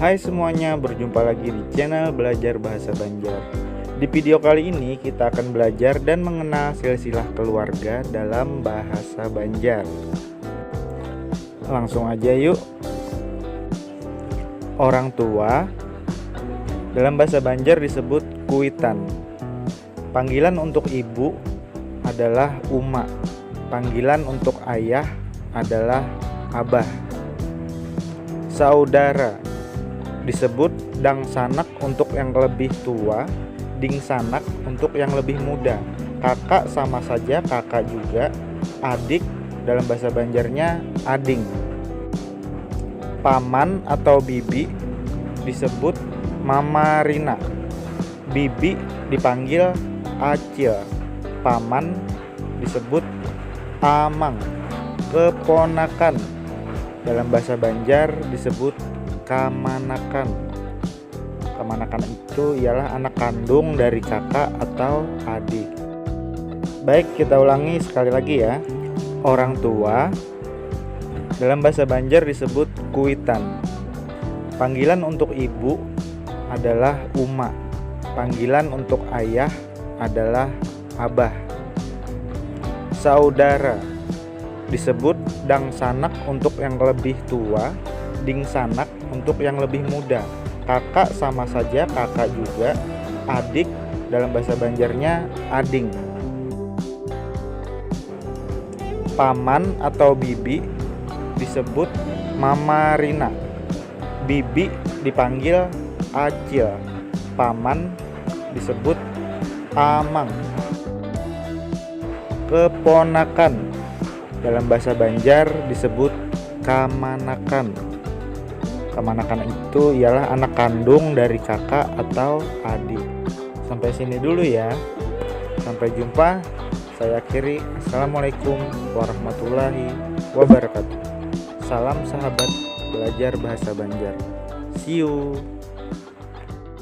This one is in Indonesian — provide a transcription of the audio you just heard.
Hai semuanya, berjumpa lagi di channel Belajar Bahasa Banjar. Di video kali ini kita akan belajar dan mengenal silsilah keluarga dalam bahasa Banjar. Langsung aja yuk. Orang tua dalam bahasa Banjar disebut kuitan. Panggilan untuk ibu adalah uma. Panggilan untuk ayah adalah abah. Saudara disebut dang sanak untuk yang lebih tua, ding sanak untuk yang lebih muda. Kakak sama saja kakak juga. Adik dalam bahasa Banjarnya ading. Paman atau bibi disebut mama Rina. Bibi dipanggil acil. Paman disebut amang. Keponakan dalam bahasa Banjar disebut kamanakan. Kamanakan itu ialah anak kandung dari kakak atau adik. Baik, kita ulangi sekali lagi ya. Orang tua dalam bahasa Banjar disebut kuitan. Panggilan untuk ibu adalah uma. Panggilan untuk ayah adalah abah. Saudara disebut dang sanak untuk yang lebih tua, ding sanak untuk yang lebih muda. Kakak sama saja kakak juga. Adik dalam bahasa Banjarnya ading. Paman atau bibi disebut mama Rina. Bibi dipanggil acil. Paman disebut amang. Keponakan dalam bahasa Banjar disebut kamanakan. Kamanakan itu ialah anak kandung dari kakak atau adik. Sampai sini dulu ya. Sampai jumpa. Saya akhiri. Assalamualaikum warahmatullahi wabarakatuh. Salam sahabat belajar bahasa Banjar. See you.